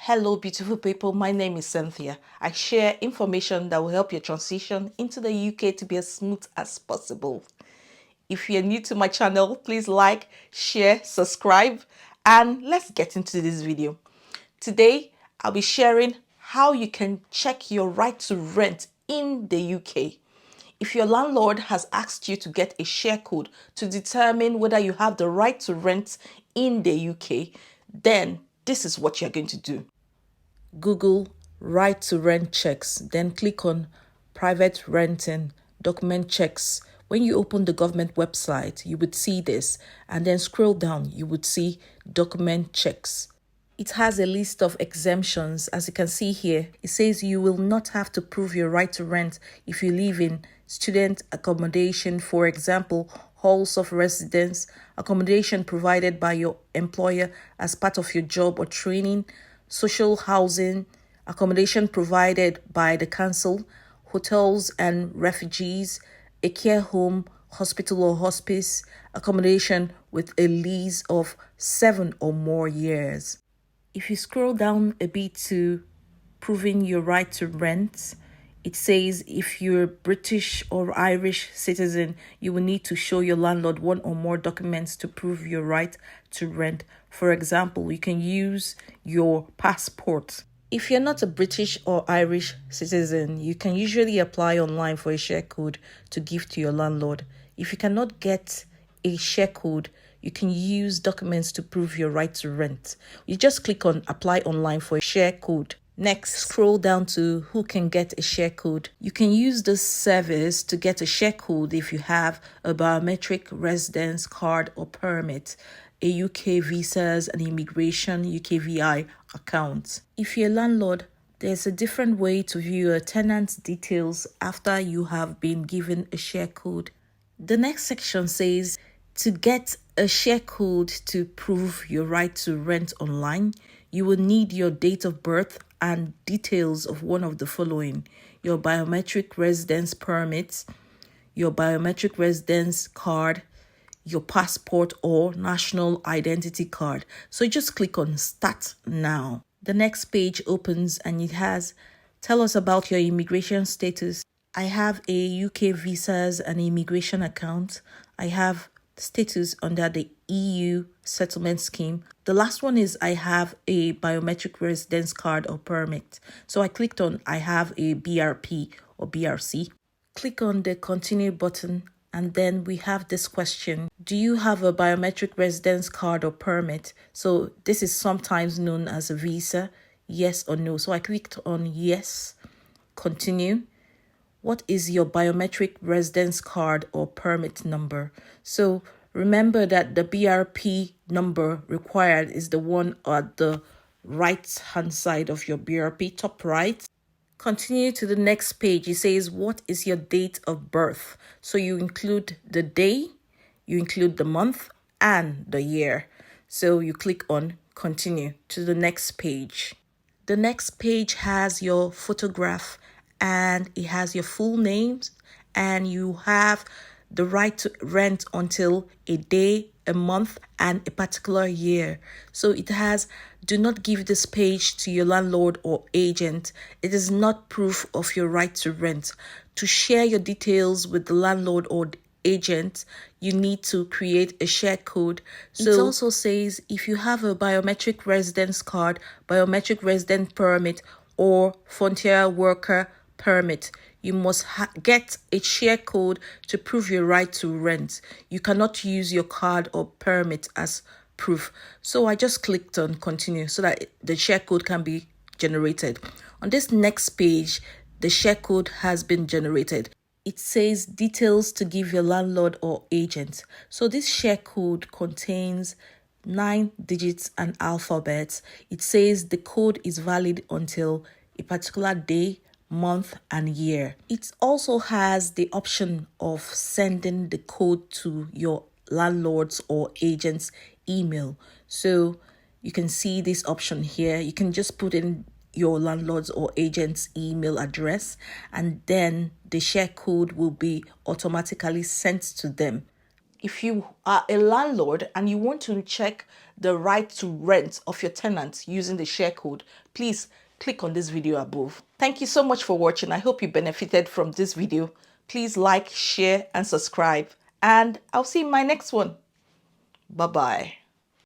Hello, beautiful people. My name is Cynthia. I share information that will help your transition into the UK to be as smooth as possible. If you're new to my channel, please like, share, subscribe, and let's get into this video. Today, I'll be sharing how you can check your right to rent in the UK. If your landlord has asked you to get a share code to determine whether you have the right to rent in the UK, then this is what you're going to do. Google right to rent checks, then click on private renting document checks. When you open the government website, you would see this, and then scroll down, you would see document checks. It has a list of exemptions. As you can see here, it says you will not have to prove your right to rent if you live in student accommodation, for example, halls of residence, accommodation provided by your employer as part of your job or training, social housing, accommodation provided by the council, hotels and refugees, a care home, hospital or hospice, accommodation with a lease of 7 or more years. If you scroll down a bit to proving your right to rent, it says if you're British or Irish citizen, you will need to show your landlord one or more documents to prove your right to rent. For example, you can use your passport. If you're not a British or Irish citizen, you can usually apply online for a share code to give to your landlord. If you cannot get a share code, you can use documents to prove your right to rent. You just click on apply online for a share code. Next, scroll down to who can get a share code. You can use this service to get a share code if you have a biometric residence card or permit, a UK visas and immigration UKVI account. If you're a landlord, there's a different way to view a tenant's details after you have been given a share code. The next section says to get a share code to prove your right to rent online, you will need your date of birth and details of one of the following: your biometric residence permit, your biometric residence card, your passport or national identity card. So you just click on Start Now. The next page opens and it has tell us about your immigration status. I have a UK visas and immigration account. I have status under the EU settlement scheme. The last one is I have a biometric residence card or permit. So I clicked on I have a BRP or BRC. Click on the continue button and then we have this question. Do you have a biometric residence card or permit? So this is sometimes known as a visa, yes or no. So I clicked on yes, continue. What is your biometric residence card or permit number? So remember that the BRP number required is the one at the right hand side of your BRP, top right. Continue to the next page. It says, what is your date of birth? So you include the day, you include the month and the year. So you click on continue to the next page. The next page has your photograph and it has your full names and you have the right to rent until a day, a month, and a particular year. So it has, do not give this page to your landlord or agent. It is not proof of your right to rent. To share your details with the landlord or agent, you need to create a share code. So it also says if you have a biometric residence card, biometric resident permit, or frontier worker permit, you must get a share code to prove your right to rent. You cannot use your card or permit as proof. So I just clicked on continue so that the share code can be generated. On this next page, the share code has been generated. It says details to give your landlord or agent. So this share code contains 9 digits and alphabets. It says the code is valid until a particular day, month and year. It also has the option of sending the code to your landlord's or agent's email. So you can see this option here. You can just put in your landlord's or agent's email address and then the share code will be automatically sent to them. If you are a landlord and you want to check the right to rent of your tenant using the share code, please click on this video above. Thank you so much for watching. I hope you benefited from this video. Please like, share, and subscribe. And I'll see you in my next one. Bye-bye.